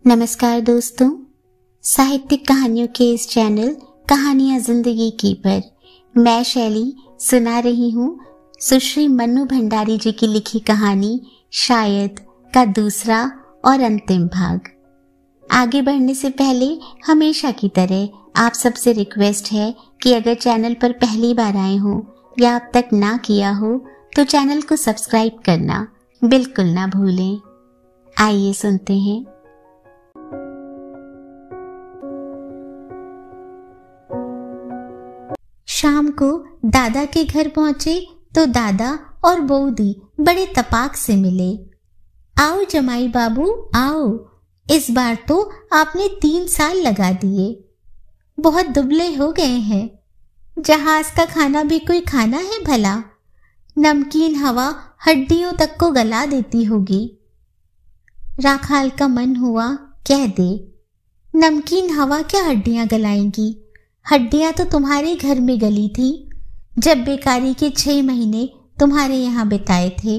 नमस्कार दोस्तों, साहित्यिक कहानियों के इस चैनल कहानियां जिंदगी की पर मैं शैली सुना रही हूँ सुश्री मन्नू भंडारी जी की लिखी कहानी शायद का दूसरा और अंतिम भाग। आगे बढ़ने से पहले हमेशा की तरह आप सबसे रिक्वेस्ट है कि अगर चैनल पर पहली बार आए हो या अब तक ना किया हो तो चैनल को सब्सक्राइब करना बिल्कुल ना भूलें। आइए सुनते हैं। शाम को दादा के घर पहुंचे तो दादा और बऊदी बड़े तपाक से मिले। आओ जमाई बाबू आओ, इस बार तो आपने 3 साल लगा दिए, बहुत दुबले हो गए हैं। जहाज का खाना भी कोई खाना है भला? नमकीन हवा हड्डियों तक को गला देती होगी। राखाल का मन हुआ कह दे, नमकीन हवा क्या हड्डियां गलाएंगी? हड्डियां तो तुम्हारे घर में गली थी जब बेकारी के 6 महीने तुम्हारे यहाँ बिताए थे।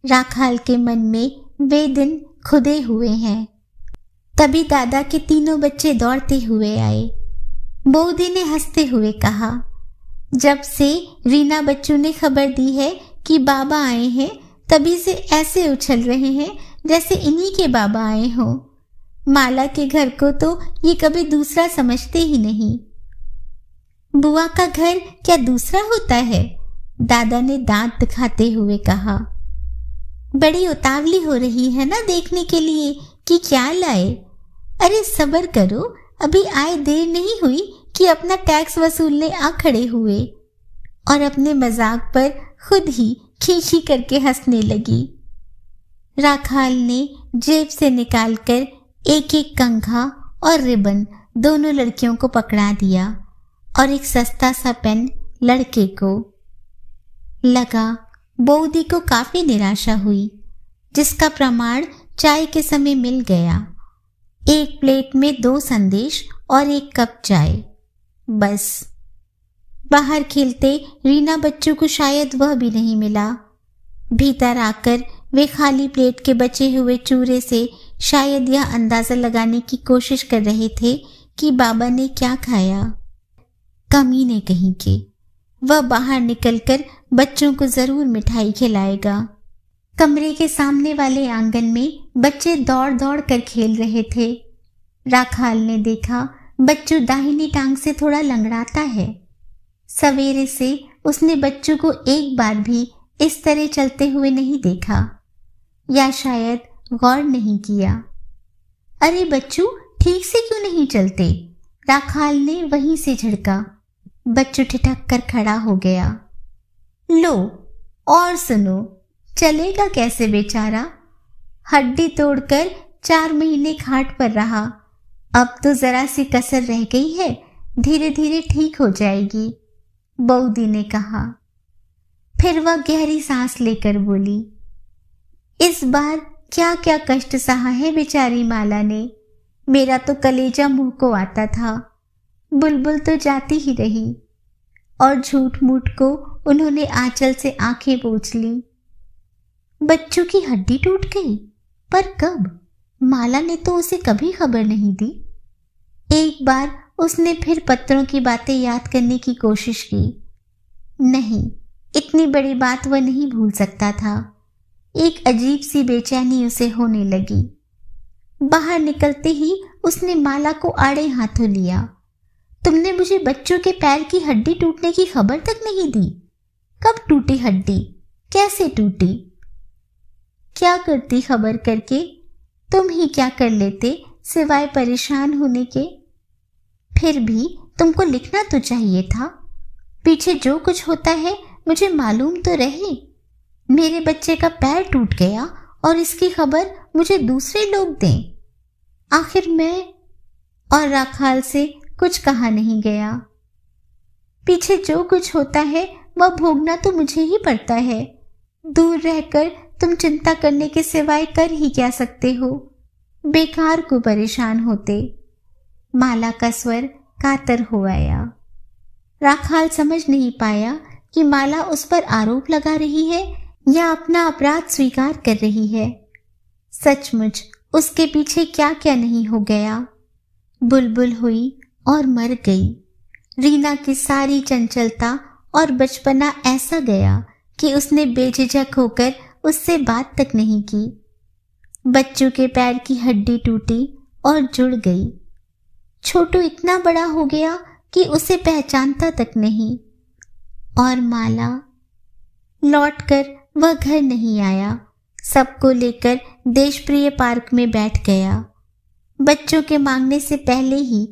राखाल के मन में वे दिन खुदे हुए हैं। तभी दादा के तीनों बच्चे दौड़ते हुए आए। बऊदी ने हंसते हुए कहा, जब से रीना बच्चों ने खबर दी है कि बाबा आए हैं तभी से ऐसे उछल रहे हैं जैसे इन्हीं के बाबा आए हों। माला के घर को तो ये कभी दूसरा समझते ही नहीं। बुआ का घर क्या दूसरा होता है? दादा ने दांत दिखाते हुए कहा। बड़ी उतावली हो रही है ना देखने के लिए कि क्या लाए। अरे सब्र करो, अभी आए देर नहीं हुई कि अपना टैक्स वसूलने आ खड़े हुए। और अपने मजाक पर खुद ही खींची करके हंसने लगी। राखाल ने जेब से निकालकर एक एक कंघा और रिबन दोनों लड़कियों को पकड़ा दिया और एक सस्ता सा पेन लड़के को। लगा बऊदी को काफी निराशा हुई, जिसका प्रमाण चाय के समय मिल गया। एक प्लेट में 2 संदेश और 1 कप चाय, बस। बाहर खेलते रीना बच्चों को शायद वह भी नहीं मिला। भीतर आकर वे खाली प्लेट के बचे हुए चूरे से शायद यह अंदाजा लगाने की कोशिश कर रहे थे कि बाबा ने क्या खाया। कमीने कहीं के, वह बाहर निकलकर बच्चों को जरूर मिठाई खिलाएगा। कमरे के सामने वाले आंगन में बच्चे दौड़ दौड़ कर खेल रहे थे। राखाल ने देखा बच्चों दाहिनी टांग से थोड़ा लंगड़ाता है। सवेरे से उसने बच्चों को एक बार भी इस तरह चलते हुए नहीं देखा, या शायद गौर नहीं किया। अरे बच्चों, ठीक से क्यों नहीं चलते? राखाल ने वहीं से झड़का। बच्चों ठिठक कर खड़ा हो गया। लो और सुनो, चलेगा कैसे बेचारा? हड्डी तोड़कर 4 महीने खाट पर रहा, अब तो जरा सी कसर रह गई है, धीरे धीरे ठीक हो जाएगी, बऊदी ने कहा। फिर वह गहरी सांस लेकर बोली, इस बार क्या क्या कष्ट सहा है बेचारी माला ने। मेरा तो कलेजा मुंह को आता था। बुलबुल तो जाती ही रही और झूठ मूठ को उन्होंने आंचल से आंखें पोंछ ली। बच्चों की हड्डी टूट गई, पर कब? माला ने तो उसे कभी खबर नहीं दी। एक बार उसने फिर पत्रों की बातें याद करने की कोशिश की। नहीं, इतनी बड़ी बात वह नहीं भूल सकता था। एक अजीब सी बेचैनी उसे होने लगी। बाहर निकलते ही उसने माला को आड़े हाथों लिया। तुमने मुझे बच्चों के पैर की हड्डी टूटने की खबर तक नहीं दी। कब टूटी हड्डी? कैसे टूटी? क्या करती खबर करके? तुम ही क्या कर लेते सिवाय परेशान होने के? फिर भी तुमको लिखना तो चाहिए था। पीछे जो कुछ होता है मुझे मालूम तो रहे। मेरे बच्चे का पैर टूट गया और इसकी खबर मुझे दूसरे लोग दें। आखिर मैं और राखाल से कुछ कहा नहीं गया। पीछे जो कुछ होता है वह भोगना तो मुझे ही पड़ता है। दूर रहकर तुम चिंता करने के सिवाय कर ही क्या सकते हो? बेकार को परेशान होते। माला का स्वर कातर हो आया। राखाल समझ नहीं पाया कि माला उस पर आरोप लगा रही है या अपना अपराध स्वीकार कर रही है। सचमुच उसके पीछे क्या क्या नहीं हो गया। बुलबुल हुई और मर गई। रीना की सारी चंचलता और बचपना ऐसा गया कि उसने बेझिझक होकर उससे बात तक नहीं की। बच्चू के पैर की हड्डी टूटी और जुड़ गई। छोटू इतना बड़ा हो गया कि उसे पहचानता तक नहीं। और माला लौटकर वह घर नहीं आया। सबको लेकर देशप्रिय पार्क में बैठ गया। बच्चों के मांगने से पहले ही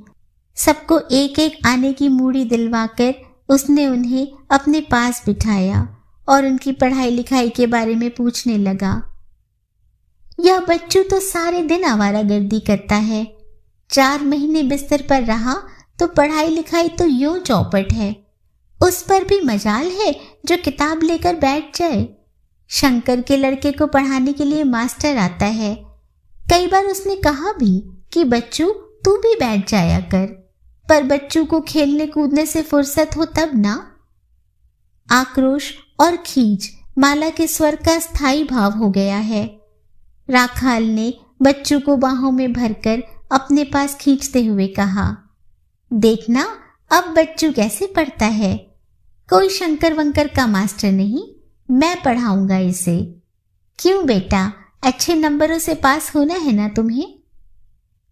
सबको एक एक आने की मूड़ी दिलवाकर उसने उन्हें अपने पास बिठाया और उनकी पढ़ाई लिखाई के बारे में पूछने लगा। यह बच्चू तो सारे दिन आवारागर्दी करता है। 4 महीने बिस्तर पर रहा तो पढ़ाई लिखाई तो यूं चौपट है। उस पर भी मजाल है जो किताब लेकर बैठ जाए। शंकर के लड़के को पढ़ाने के लिए मास्टर आता है। कई बार उसने कहा भी कि बच्चू तू भी बैठ जाया कर, पर बच्चू को खेलने कूदने से फुर्सत हो तब ना। आक्रोश और खींच माला के स्वर का स्थायी भाव हो गया है। राखाल ने बच्चू को बाहों में भरकर अपने पास खींचते हुए कहा, देखना अब बच्चू कैसे पढ़ता है। कोई शंकर वंकर का मास्टर नहीं, मैं पढ़ाऊंगा इसे। क्यों बेटा, अच्छे नंबरों से पास होना है ना तुम्हें?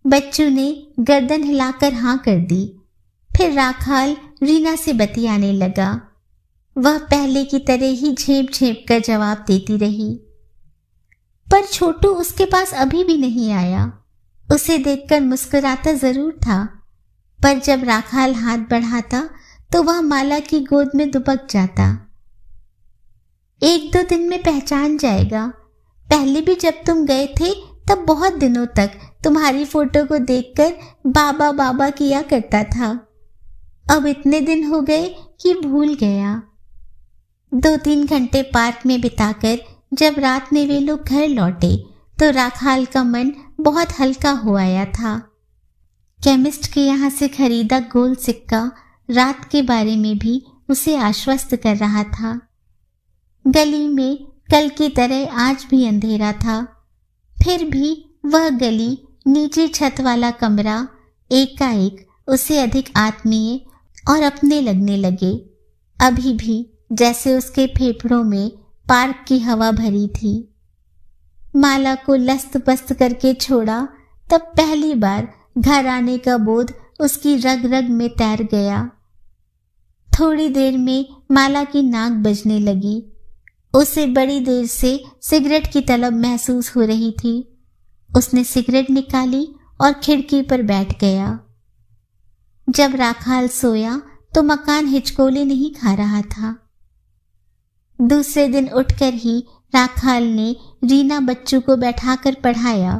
बच्चू ने गर्दन हिलाकर हाँ कर दी। फिर राखाल रीना से बतियाने लगा। वह पहले की तरह ही झेप झेप कर जवाब देती रही, पर छोटू उसके पास अभी भी नहीं आया। उसे देखकर मुस्कुराता जरूर था, पर जब राखाल हाथ बढ़ाता तो वह माला की गोद में दुबक जाता। 1-2 दिन में पहचान जाएगा। पहले भी जब तुम गए थे तब बहुत दिनों तक तुम्हारी फोटो को देखकर बाबा बाबा किया करता था। अब इतने दिन हो गए कि भूल गया। 2-3 घंटे पार्क में बिताकर जब रात में वे लोग घर लौटे तो राखाल का मन बहुत हल्का हो आया था। केमिस्ट के यहाँ से खरीदा गोल सिक्का रात के बारे में भी उसे आश्वस्त कर रहा था। गली में कल की तरह आज भी अंधेरा था। फिर भी वह गली, नीचे छत वाला कमरा एकाएक उसे अधिक आत्मीय और अपने लगने लगे। अभी भी जैसे उसके फेफड़ों में पार्क की हवा भरी थी। माला को लस्त पस्त करके छोड़ा तब पहली बार घर आने का बोध उसकी रग रग में तैर गया। थोड़ी देर में माला की नाक बजने लगी। उसे बड़ी देर से सिगरेट की तलब महसूस हो रही थी। उसने सिगरेट निकाली और खिड़की पर बैठ गया। जब राखाल सोया तो मकान हिचकोले नहीं खा रहा था। दूसरे दिन उठकर ही राखाल ने रीना बच्चू को बैठाकर पढ़ाया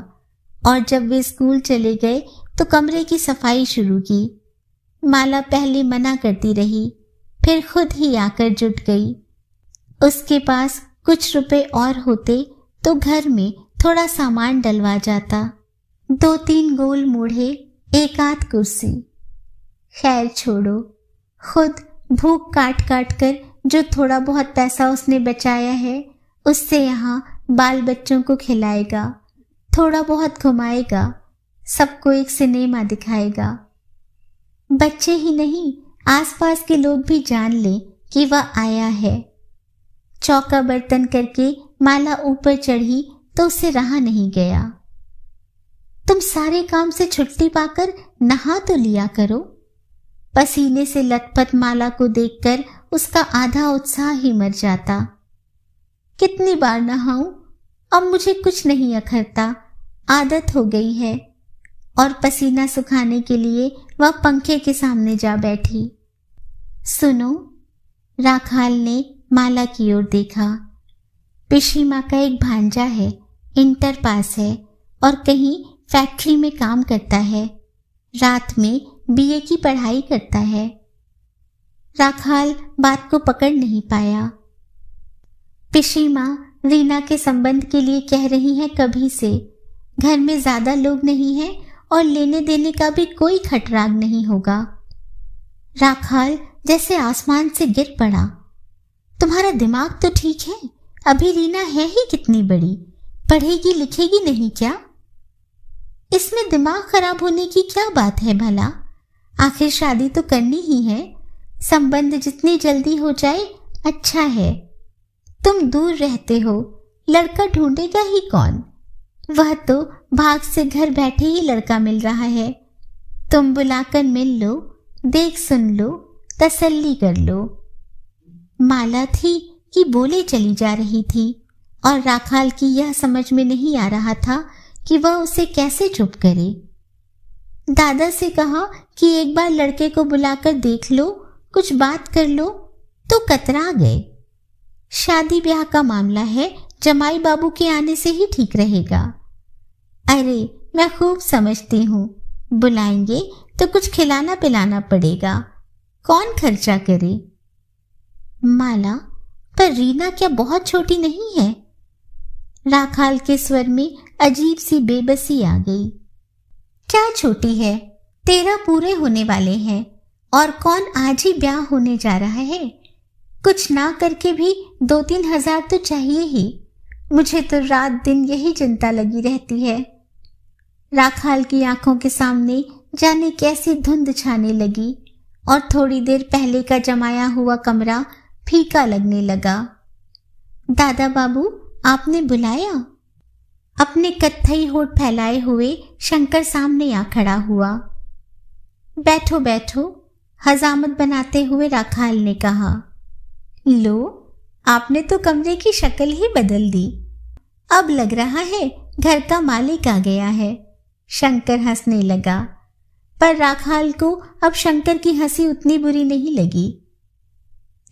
और जब वे स्कूल चले गए तो कमरे की सफाई शुरू की। माला पहले मना करती रही, फिर खुद ही आकर जुट गई। उसके पास कुछ रुपए और होते तो घर में थोड़ा सामान डलवा जाता। 2-3 गोल मूढ़े, 1-8 कुर्सी। खैर छोड़ो, खुद भूख काट काट कर जो थोड़ा बहुत पैसा उसने बचाया है उससे यहाँ बाल बच्चों को खिलाएगा, थोड़ा बहुत घुमाएगा, सबको एक सिनेमा दिखाएगा। बच्चे ही नहीं, आसपास के लोग भी जान लें कि वह आया है। चौका बर्तन करके माला ऊपर चढ़ी तो उसे रहा नहीं गया। तुम सारे काम से छुट्टी पाकर नहा तो लिया करो। पसीने से लथपथ माला को देखकर उसका आधा उत्साह ही मर जाता। कितनी बार नहाऊं, अब मुझे कुछ नहीं अखरता, आदत हो गई है। और पसीना सुखाने के लिए वह पंखे के सामने जा बैठी। सुनो, राखाल ने माला की ओर देखा। पिशी माँ का एक भांजा है, इंटर पास है और कहीं फैक्ट्री में काम करता है। रात में बीए की पढ़ाई करता है। राखाल बात को पकड़ नहीं पाया। पिशी माँ रीना के संबंध के लिए कह रही है कभी से। घर में ज्यादा लोग नहीं हैं और लेने देने का भी कोई खटराग नहीं होगा। राखाल जैसे आसमान से गिर पड़ा। तुम्हारा दिमाग तो ठीक है, अभी रीना है ही कितनी बड़ी, पढ़ेगी लिखेगी नहीं क्या? इसमें दिमाग खराब होने की क्या बात है भला? आखिर शादी तो करनी ही है। संबंध जितनी जल्दी हो जाए अच्छा है। तुम दूर रहते हो, लड़का ढूंढेगा ही कौन? वह तो भाग से घर बैठे ही लड़का मिल रहा है। तुम बुलाकर मिल लो, देख सुन लो, तसल्ली कर लो। माला थी कि बोले चली जा रही थी और राखाल की यह समझ में नहीं आ रहा था कि वह उसे कैसे चुप करे। दादा से कहा कि एक बार लड़के को बुलाकर देख लो, कुछ बात कर लो, तो कतरा गए। शादी ब्याह का मामला है, जमाई बाबू के आने से ही ठीक रहेगा। अरे मैं खूब समझती हूँ, बुलाएंगे तो कुछ खिलाना पिलाना पड़ेगा, कौन खर्चा करे? माला, पर रीना क्या बहुत छोटी नहीं है? राखाल के स्वर में अजीब सी बेबसी आ गई। क्या छोटी है? 13 पूरे होने वाले हैं और कौन आज ही ब्याह होने जा रहा है? कुछ ना करके भी 2-3 हजार तो चाहिए ही। मुझे तो रात दिन यही चिंता लगी रहती है। राखाल की आंखों के सामने जाने कैसी धुंध छाने लगी और थोड़ी देर पहले का जमाया हुआ कमरा फीका लगने लगा। दादा बाबू, आपने बुलाया? अपने कत्थई होठ फैलाए हुए शंकर सामने आ खड़ा हुआ। बैठो बैठो, हजामत बनाते हुए राखाल ने कहा। लो, आपने तो कमरे की शक्ल ही बदल दी। अब लग रहा है घर का मालिक आ गया है। शंकर हंसने लगा, पर राखाल को अब शंकर की हंसी उतनी बुरी नहीं लगी।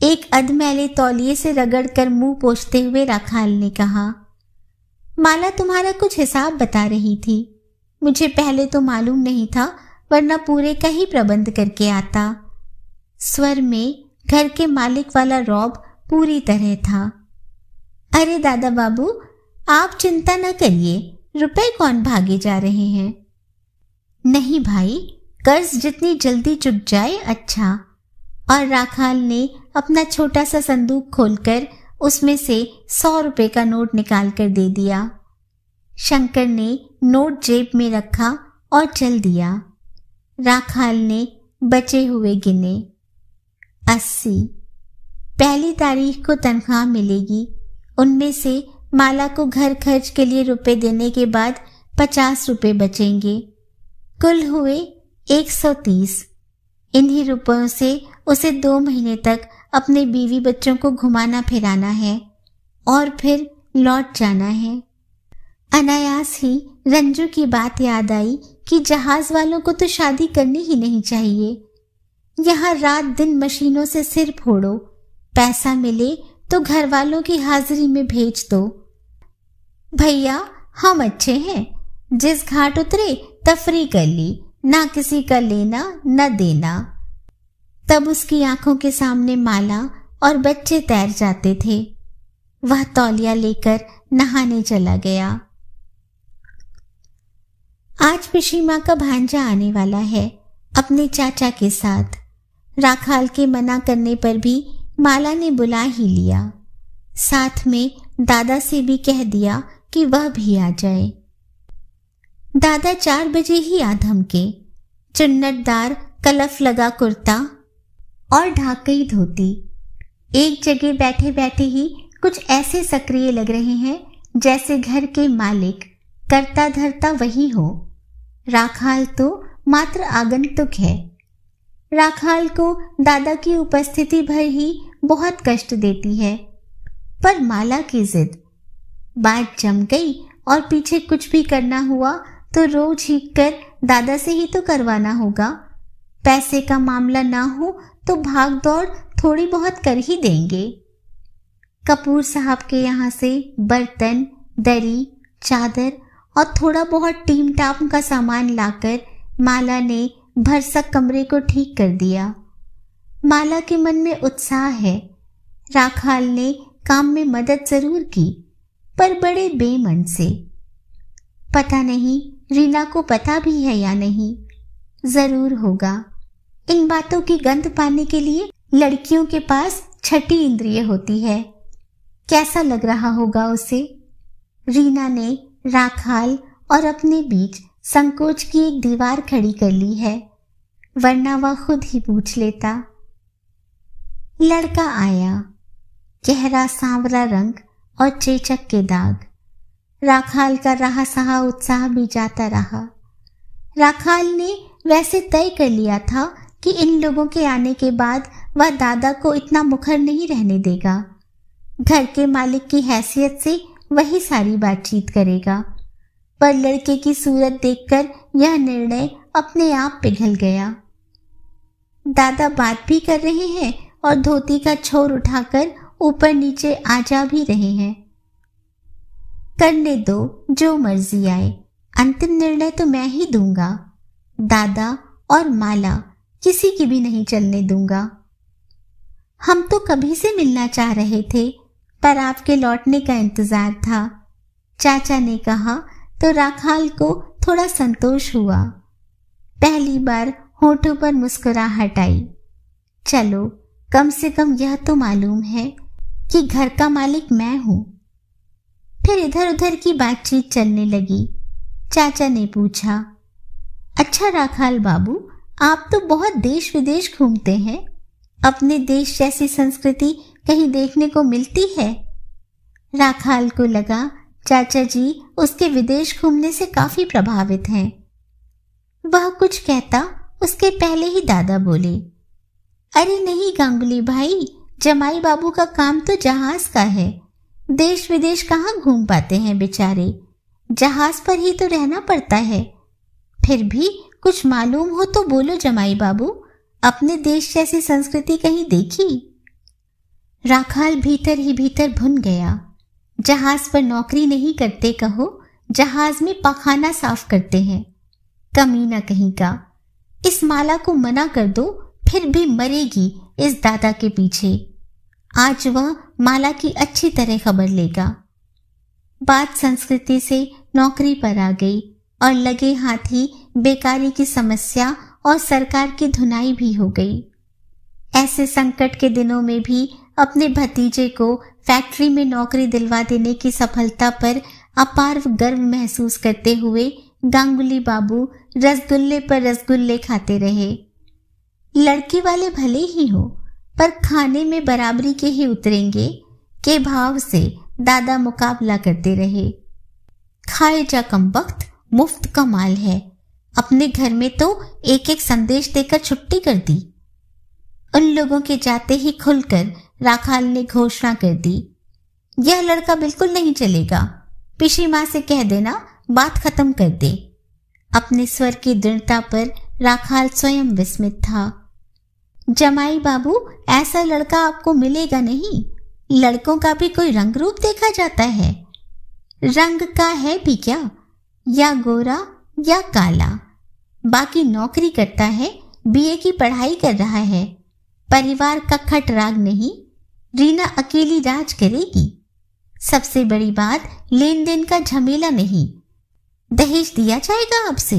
एक अधमैले तौलिए से रगड़कर मुंह पोंछते हुए राखाल ने कहा, माला तुम्हारा कुछ हिसाब बता रही थी। मुझे पहले तो मालूम नहीं था, वरना पूरे का ही प्रबंध करके आता। स्वर में घर के मालिक वाला रौब पूरी तरह था। अरे दादा बाबू, आप चिंता न करिए, रुपए कौन भागे जा रहे हैं? नहीं भाई, कर्ज जितनी जल्दी चुक जाए अच्छा। और राखाल ने अपना छोटा सा संदूक खोलकर उसमें से 100 रुपए का नोट निकाल कर दे दिया। शंकर ने नोट जेब में रखा और चल दिया। राखाल ने बचे हुए गिने। 80। पहली तारीख को तनख्वाह मिलेगी। उनमें से माला को घर खर्च के लिए रुपए देने के बाद 50 रुपए बचेंगे। कुल हुए 130। इन्हीं रुपयों से उसे 2 महीने तक अपने बीवी बच्चों को घुमाना फिराना है और फिर लौट जाना है। अनायास ही रंजू की बात याद आई कि जहाज वालों को तो शादी करनी ही नहीं चाहिए। यहाँ रात दिन मशीनों से सिर फोड़ो, पैसा मिले तो घर वालों की हाजिरी में भेज दो। भैया हम अच्छे हैं, जिस घाट उतरे तफरी कर ली, ना किसी का लेना न देना। तब उसकी आंखों के सामने माला और बच्चे तैर जाते थे। वह तौलिया लेकर नहाने चला गया। आज पिशीमा का भांजा आने वाला है अपने चाचा के साथ। राखाल के मना करने पर भी माला ने बुला ही लिया। साथ में दादा से भी कह दिया कि वह भी आ जाए। दादा 4 बजे ही आ धमके। चुन्नटदार कलफ लगा कुर्ता और ढाकई धोती। एक जगह बैठे बैठे ही कुछ ऐसे सक्रिय लग रहे हैं जैसे घर के मालिक, करता धरता वही हो। राखाल तो मात्र आगंतुक है। राखाल को दादा की उपस्थिति भर ही बहुत कष्ट देती है, पर माला की जिद। बात जम गई और पीछे कुछ भी करना हुआ तो रोज ही कर दादा से ही तो करवाना होगा। पैसे का मामला ना हो तो भाग दौड़ थोड़ी बहुत कर ही देंगे। कपूर साहब के यहाँ से बर्तन, दरी, चादर और थोड़ा बहुत टीम टाम का सामान लाकर माला ने भरसक कमरे को ठीक कर दिया। माला के मन में उत्साह है। राखाल ने काम में मदद जरूर की, पर बड़े बेमन से। पता नहीं रीना को पता भी है या नहीं। जरूर होगा। इन बातों की गंध पाने के लिए लड़कियों के पास छठी इंद्रिय होती है। कैसा लग रहा होगा उसे? रीना ने राखाल और अपने बीच संकोच की एक दीवार खड़ी कर ली है, वरना वह खुद ही पूछ लेता। लड़का आया, गहरा सांवला रंग और चेचक के दाग। राखाल का रहा सहा उत्साह भी जाता रहा। राखाल ने वैसे तय कर लिया था कि इन लोगों के आने के बाद वह दादा को इतना मुखर नहीं रहने देगा। घर के मालिक की हैसियत से वही सारी बातचीत करेगा। पर लड़के की सूरत देखकर यह निर्णय अपने आप पिघल गया। दादा बात भी कर रहे हैं और धोती का छोर उठाकर ऊपर नीचे आ जा भी रहे हैं। करने दो, जो मर्जी आए, अंतिम निर्णय तो मैं ही दूंगा। दादा और माला किसी की भी नहीं चलने दूंगा। हम तो कभी से मिलना चाह रहे थे, पर आपके लौटने का इंतजार था, चाचा ने कहा तो राखाल को थोड़ा संतोष हुआ। पहली बार होठों पर मुस्कुराहट आई। चलो, कम से कम यह तो मालूम है कि घर का मालिक मैं हूं। फिर इधर उधर की बातचीत चलने लगी। चाचा ने पूछा, अच्छा राखाल बाबू, आप तो बहुत देश विदेश घूमते हैं, अपने देश जैसी संस्कृति कहीं देखने को मिलती है? राखाल को लगा चाचा जी उसके विदेश घूमने से काफी प्रभावित हैं। वह कुछ कहता उसके पहले ही दादा बोले, अरे नहीं गांगुली भाई, जमाई बाबू का काम तो जहाज का है, देश विदेश कहाँ घूम पाते हैं बेचारे, जहाज पर ही तो रहना पड़ता है। फिर भी कुछ मालूम हो तो बोलो जमाई बाबू, अपने देश जैसी संस्कृति कहीं देखी? राखाल भीतर ही भीतर भुन गया। जहाज पर नौकरी नहीं करते कहो, जहाज में पखाना साफ करते हैं। कमीना कहीं का। इस माला को मना कर दो, फिर भी मरेगी इस दादा के पीछे। आज वह माला की अच्छी तरह खबर लेगा। बात संस्कृति से नौकरी पर आ गई और लगे हाथ ही बेकारी की समस्या और सरकार की धुनाई भी हो गई। ऐसे संकट के दिनों में भी अपने भतीजे को फैक्ट्री में नौकरी दिलवा देने की सफलता पर अपार गर्व महसूस करते हुए गांगुली बाबू रसगुल्ले पर रसगुल्ले खाते रहे। लड़की वाले भले ही हो, पर खाने में बराबरी के ही उतरेंगे के भाव से दादा मुकाबला करते रहे। खाए जा कमबख्त, मुफ्त का माल है, अपने घर में तो एक एक संदेश देकर छुट्टी कर दी। उन लोगों के जाते ही खुलकर राखाल ने घोषणा कर दी, यह लड़का बिल्कुल नहीं चलेगा, पिशी माँ से कह देना बात खत्म कर दे। अपने स्वर की दृढ़ता पर राखाल स्वयं विस्मित था। जमाई बाबू, ऐसा लड़का आपको मिलेगा नहीं, लड़कों का भी कोई रंग रूप देखा जाता है। रंग का है भी क्या, या गोरा या काला, बाकी नौकरी करता है, बीए की पढ़ाई कर रहा है, परिवार का खटराग नहीं, रीना अकेली राज करेगी। सबसे बड़ी बात, लेन देन का झमेला नहीं, दहेज दिया जाएगा आपसे।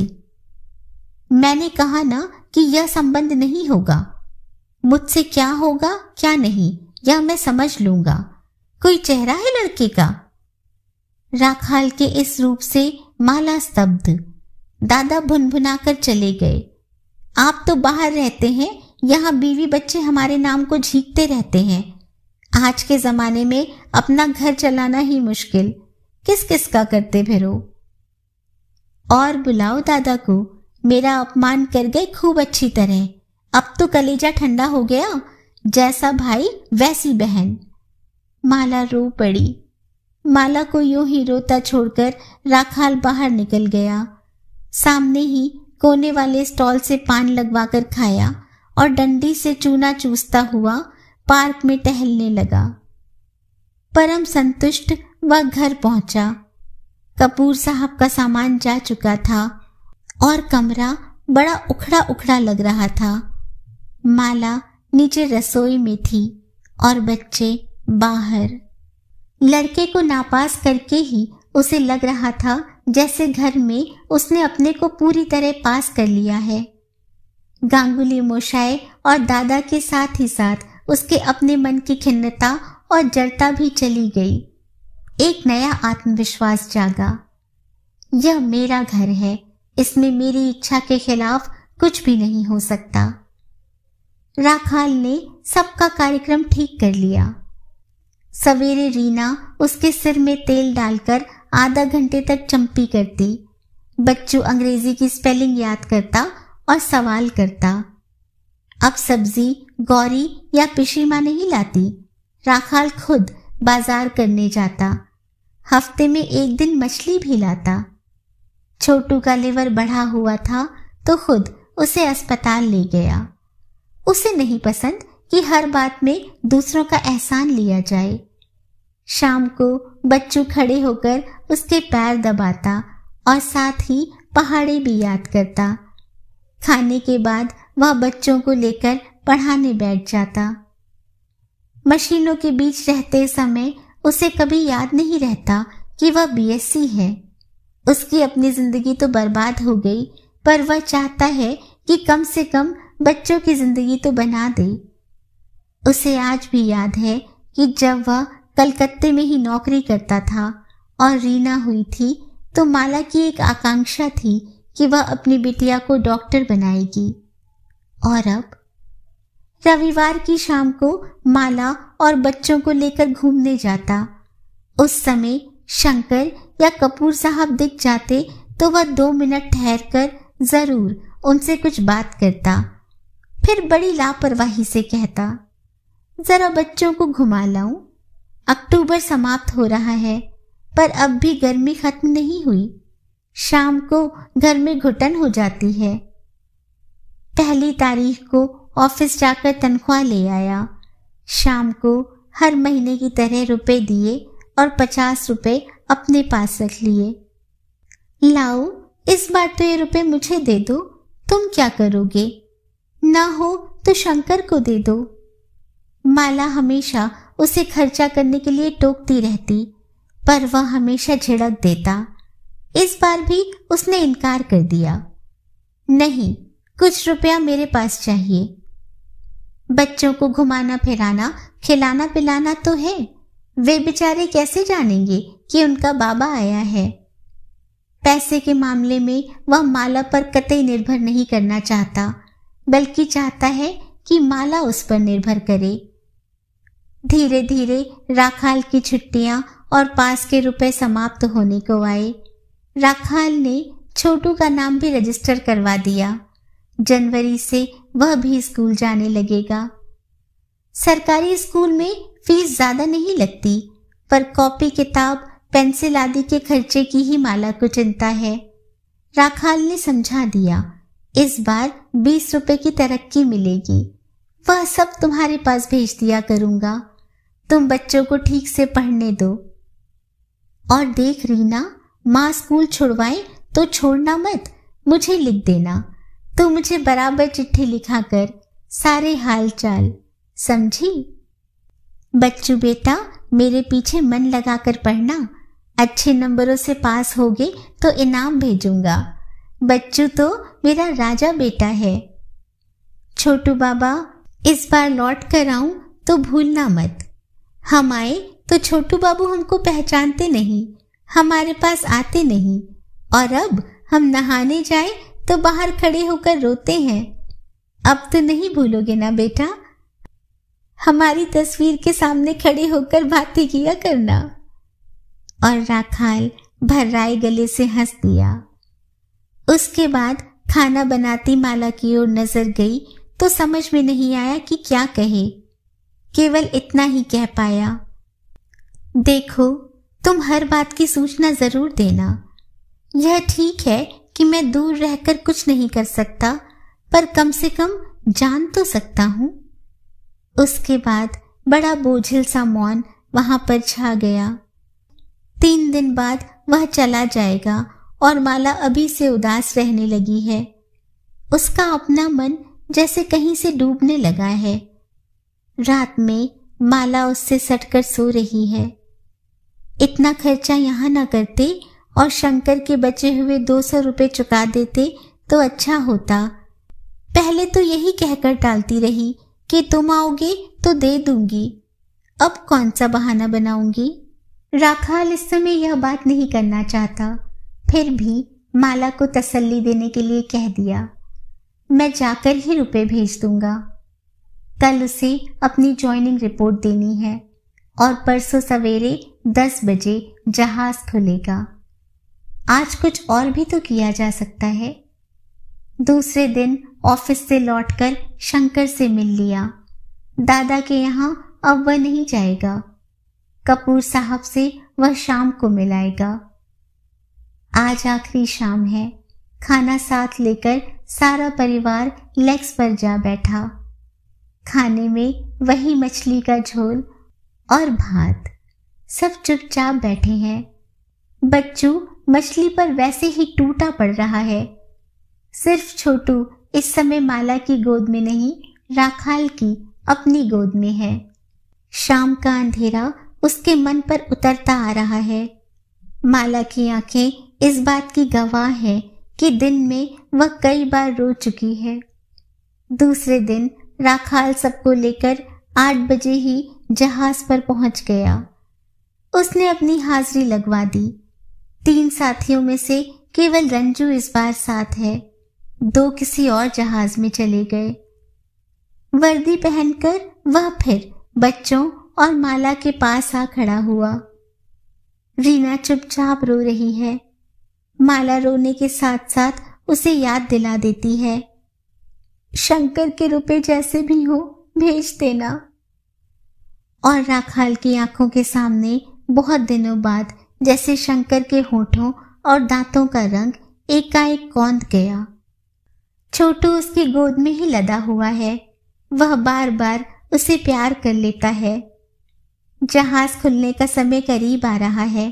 मैंने कहा ना कि यह संबंध नहीं होगा। मुझसे क्या होगा क्या नहीं यह मैं समझ लूंगा। कोई चेहरा है लड़के का? राखाल के इस रूप से माला स्तब्ध। दादा भुनभुनाकर चले गए। आप तो बाहर रहते हैं, यहाँ बीवी बच्चे हमारे नाम को झींकते रहते हैं। आज के जमाने में अपना घर चलाना ही मुश्किल, किस किस का करते फिरो। और बुलाओ दादा को, मेरा अपमान कर गए खूब अच्छी तरह। अब तो कलेजा ठंडा हो गया, जैसा भाई वैसी बहन। माला रो पड़ी। माला को यूं ही रोता छोड़कर राखाल बाहर निकल गया। सामने ही कोने वाले स्टॉल से पान लगवाकर खाया और डंडी से चूना चूसता हुआ पार्क में टहलने लगा। परम संतुष्ट वह घर पहुंचा। कपूर साहब का सामान जा चुका था और कमरा बड़ा उखड़ा उखड़ा लग रहा था। माला नीचे रसोई में थी और बच्चे बाहर। लड़के को नापास करके ही उसे लग रहा था जैसे घर में उसने अपने को पूरी तरह पास कर लिया है। गांगुली मोशाए और दादा के साथ ही साथ उसके अपने मन की खिन्नता और जड़ता भी चली गई। एक नया आत्मविश्वास जागा। यह मेरा घर है, इसमें मेरी इच्छा के खिलाफ कुछ भी नहीं हो सकता। राखाल ने सबका कार्यक्रम ठीक कर लिया। सवेरे रीना उसके सिर में तेल डालकर आधा घंटे तक चंपी करती। बच्चू अंग्रेजी की स्पेलिंग याद करता और सवाल करता। अब सब्जी गौरी या पिशी माँ नहीं लाती, राखाल खुद बाजार करने जाता। हफ्ते में एक दिन मछली भी लाता। छोटू का लिवर बढ़ा हुआ था तो खुद उसे अस्पताल ले गया। उसे नहीं पसंद कि हर बात में दूसरों का एहसान लिया जाए। शाम को बच्चू खड़े होकर उसके पैर दबाता और साथ ही पहाड़े भी याद करता। खाने के बाद वह बच्चों को लेकर पढ़ाने बैठ जाता। मशीनों के बीच रहते समय उसे कभी याद नहीं रहता कि वह बीएससी है। उसकी अपनी जिंदगी तो बर्बाद हो गई, पर वह चाहता है कि कम से कम बच्चों की जिंदगी तो बना दे। उसे आज भी याद है कि जब वह कलकत्ते में ही नौकरी करता था और रीना हुई थी तो माला की एक आकांक्षा थी कि वह अपनी बिटिया को डॉक्टर बनाएगी। और अब रविवार की शाम को माला और बच्चों को लेकर घूमने जाता। उस समय शंकर या कपूर साहब दिख जाते तो वह 2 मिनट ठहरकर जरूर उनसे कुछ बात करता, फिर बड़ी लापरवाही से कहता, जरा बच्चों को घुमा लाऊं। अक्टूबर समाप्त हो रहा है पर अब भी गर्मी खत्म नहीं हुई। शाम को घर में घुटन हो जाती है। 1 तारीख को ऑफिस जाकर तनख्वाह ले आया। शाम को हर महीने की तरह रुपए दिए और 50 रुपए अपने पास रख लिए। लाओ, इस बार तो ये रुपए मुझे दे दो, तुम क्या करोगे? ना हो तो शंकर को दे दो। माला हमेशा उसे खर्चा करने के लिए टोकती रहती, पर वह हमेशा झिड़क देता। इस बार भी उसने इनकार कर दिया। नहीं, कुछ रुपया मेरे पास चाहिए। बच्चों को घुमाना फिराना खिलाना पिलाना तो है, वे बेचारे कैसे जानेंगे कि उनका बाबा आया है। पैसे के मामले में वह माला पर कतई निर्भर नहीं करना चाहता, बल्कि चाहता है कि माला उस पर निर्भर करे। धीरे धीरे राखाल की छुट्टियां और पास के रुपए समाप्त होने को आए। राखाल ने छोटू का नाम भी रजिस्टर करवा दिया। जनवरी से वह भी स्कूल जाने लगेगा। सरकारी स्कूल में फीस ज्यादा नहीं लगती, पर कॉपी किताब पेंसिल आदि के खर्चे की ही माला को चिंता है। राखाल ने समझा दिया, इस बार 20 रुपए की तरक्की मिलेगी, वह सब तुम्हारे पास भेज दिया करूंगा, तुम बच्चों को ठीक से पढ़ने दो। और देख रीना, माँ स्कूल छुड़वाए तो छोड़ना मत, मुझे लिख देना, तो मुझे बराबर चिट्ठी लिखा कर सारे हाल चाल, समझी? बच्चू बेटा, मेरे पीछे मन लगाकर पढ़ना, अच्छे नंबरों से पास होगे तो इनाम भेजूंगा। बच्चू तो मेरा राजा बेटा है। छोटू बाबा, इस बार लौट कर आऊं तो भूलना मत। हम आए तो छोटू बाबू हमको पहचानते नहीं, हमारे पास आते नहीं, और अब हम नहाने जाए तो बाहर खड़े होकर रोते हैं। अब तो नहीं भूलोगे ना बेटा? हमारी तस्वीर के सामने खड़े होकर बातें किया करना। और राखाल भर्राए गले से हंस दिया। उसके बाद खाना बनाती माला की ओर नजर गई तो समझ में नहीं आया कि क्या कहे। केवल इतना ही कह पाया, देखो, तुम हर बात की सूचना जरूर देना। यह ठीक है कि मैं दूर रहकर कुछ नहीं कर सकता, पर कम से कम जान तो सकता हूं। उसके बाद बड़ा बोझिल सा मौन वहां पर छा गया। 3 दिन बाद वह चला जाएगा और माला अभी से उदास रहने लगी है। उसका अपना मन जैसे कहीं से डूबने लगा है। रात में माला उससे सटकर सो रही है। इतना खर्चा यहाँ न करते और शंकर के बचे हुए 200 रुपए चुका देते तो अच्छा होता। पहले तो यही कहकर टालती रही कि तुम आओगे तो दे दूंगी, अब कौन सा बहाना बनाऊंगी। राखाल इस समय यह बात नहीं करना चाहता, फिर भी माला को तसल्ली देने के लिए कह दिया, मैं जाकर ही रुपए भेज दूंगा। कल उसे अपनी ज्वाइनिंग रिपोर्ट देनी है और परसों सवेरे 10 बजे जहाज खुलेगा। आज कुछ और भी तो किया जा सकता है। दूसरे दिन ऑफिस से लौटकर शंकर से मिल लिया। दादा के यहाँ अब वह नहीं जाएगा। कपूर साहब से वह शाम को मिलाएगा। आज आखिरी शाम है। खाना साथ लेकर सारा परिवार लेग्स पर जा बैठा। खाने में वही मछली का झोल और भात। सब चुपचाप बैठे हैं। बच्चू मछली पर वैसे ही टूटा पड़ रहा है। सिर्फ छोटू इस समय माला की गोद में नहीं, राखाल की अपनी गोद में है। शाम का अंधेरा उसके मन पर उतरता आ रहा है। माला की आंखें इस बात की गवाह है कि दिन में वह कई बार रो चुकी है। दूसरे दिन राखाल सबको लेकर 8 बजे ही जहाज पर पहुंच गया। उसने अपनी हाजिरी लगवा दी। 3 साथियों में से केवल रंजू इस बार साथ है। 2 किसी और जहाज में चले गए। वर्दी पहनकर वह फिर बच्चों और माला के पास आ खड़ा हुआ। रीना चुपचाप रो रही है। माला रोने के साथ साथ उसे याद दिला देती है, शंकर के रुपए जैसे भी हो भेज देना। और राखाल की आंखों के सामने बहुत दिनों बाद जैसे शंकर के होठों और दांतों का रंग एकाएक कौंध गया। छोटू उसकी गोद में ही लदा हुआ है। वह बार बार उसे प्यार कर लेता है। जहाज खुलने का समय करीब आ रहा है।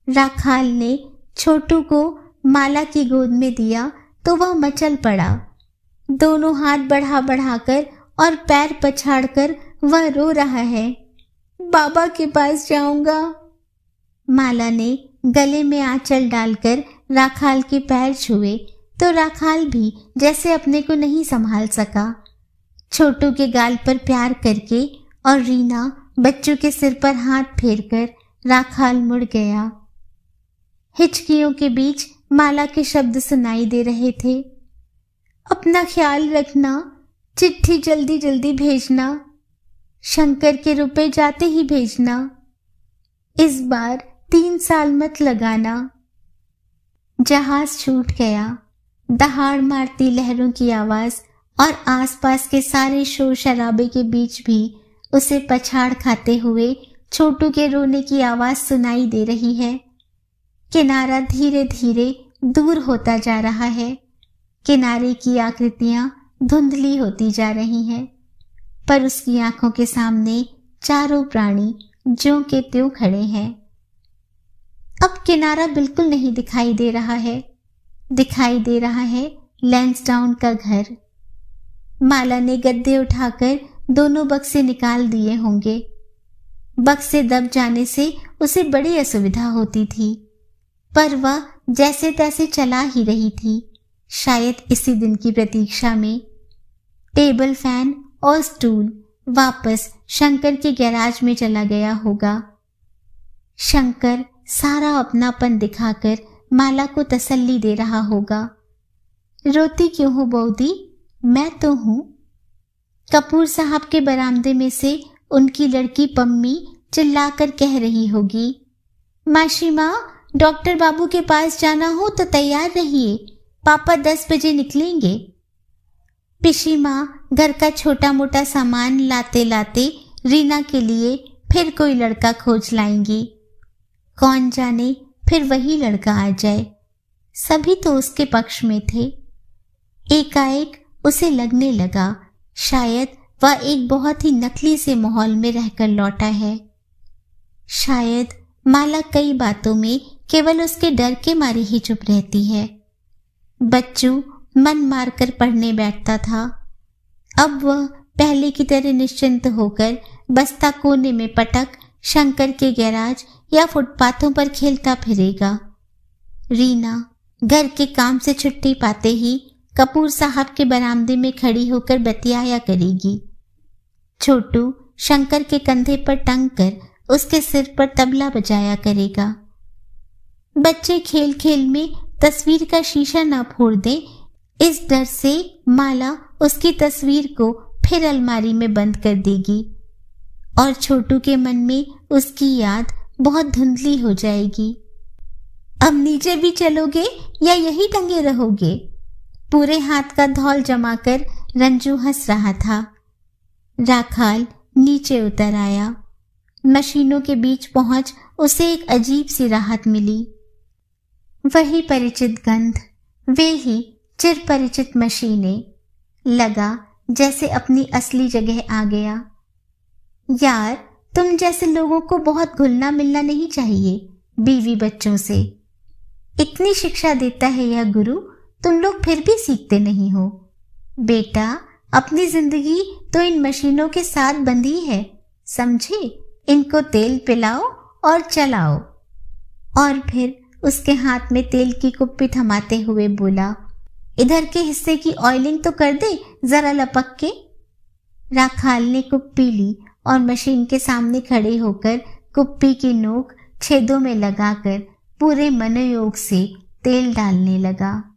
राखाल ने छोटू को माला की गोद में दिया तो वह मचल पड़ा। दोनों हाथ बढ़ा बढ़ाकर और पैर पछाड़कर वह रो रहा है, बाबा के पास जाऊंगा। माला ने गले में आंचल डालकर राखाल के पैर छुए तो राखाल भी जैसे अपने को नहीं संभाल सका। छोटू के गाल पर प्यार करके और रीना बच्चों के सिर पर हाथ फेरकर राखाल मुड़ गया। हिचकियों के बीच माला के शब्द सुनाई दे रहे थे, अपना ख्याल रखना, चिट्ठी जल्दी जल्दी भेजना, शंकर के रुपए जाते ही भेजना, इस बार 3 साल मत लगाना। जहाज छूट गया। दहाड़ मारती लहरों की आवाज और आसपास के सारे शोर शराबे के बीच भी उसे पछाड़ खाते हुए छोटू के रोने की आवाज सुनाई दे रही है। किनारा धीरे धीरे दूर होता जा रहा है। किनारे की आकृतियां धुंधली होती जा रही हैं, पर उसकी आंखों के सामने चारों प्राणी ज्यों के त्यों खड़े हैं। अब किनारा बिल्कुल नहीं दिखाई दे रहा है। दिखाई दे रहा है लैंसडाउन का घर। माला ने गद्दे उठाकर दोनों बक्से निकाल दिए होंगे। बक्से दब जाने से उसे बड़ी असुविधा होती थी, पर वह जैसे तैसे चला ही रही थी, शायद इसी दिन की प्रतीक्षा में। टेबल फैन और स्टूल वापस शंकर के गैराज में चला गया होगा। शंकर सारा अपनापन दिखाकर माला को तसल्ली दे रहा होगा। रोती क्यों हो बौदी, मैं तो हूं। कपूर साहब के बरामदे में से उनकी लड़की पम्मी चिल्लाकर कह रही होगी, माशी माँ, डॉक्टर बाबू के पास जाना हो तो तैयार रहिए, पापा 10 बजे निकलेंगे। पिशी माँ घर का छोटा मोटा सामान लाते लाते रीना के लिए फिर कोई लड़का खोज लाएंगी। कौन जाने फिर वही लड़का आ जाए। सभी तो उसके पक्ष में थे। एकाएक उसे लगने लगा शायद वह एक बहुत ही नकली से माहौल में रहकर लौटा है। शायद माला कई बातों में केवल उसके डर के मारे ही चुप रहती है। बच्चू मन मारकर पढ़ने बैठता था। अब वह पहले की तरह निश्चिंत होकर बस्ता कोने में पटक शंकर के गैराज या फुटपाथों पर खेलता फिरेगा। रीना घर के काम से छुट्टी पाते ही कपूर साहब के बरामदे में खड़ी होकर बतियाया करेगी। छोटू शंकर के कंधे पर टंग कर उसके सिर पर तबला बजाया करेगा। बच्चे खेल खेल में तस्वीर का शीशा ना फोड़ दे, इस डर से माला उसकी तस्वीर को फिर अलमारी में बंद कर देगी और छोटू के मन में उसकी याद बहुत धुंधली हो जाएगी। अब नीचे भी चलोगे या यही टंगे रहोगे? पूरे हाथ का धौल जमाकर रंजू हंस रहा था। राखाल नीचे उतर आया। मशीनों के बीच पहुंच उसे एक अजीब सी राहत मिली। वही परिचित गंध, वे ही चिर परिचित मशीनें। लगा जैसे अपनी असली जगह आ गया। यार, तुम जैसे लोगों को बहुत घुलना मिलना नहीं चाहिए बीवी बच्चों से। इतनी शिक्षा देता है यह गुरु, तुम लोग फिर भी सीखते नहीं हो। बेटा, अपनी जिंदगी तो इन मशीनों के साथ बंधी है, समझे? इनको तेल पिलाओ और चलाओ। और फिर उसके हाथ में तेल की कुप्पी थमाते हुए बोला, इधर के हिस्से की ऑयलिंग तो कर दे जरा लपक के। राखाल ने कुप्पी ली और मशीन के सामने खड़े होकर कुप्पी की नोक छेदों में लगाकर पूरे मनोयोग से तेल डालने लगा।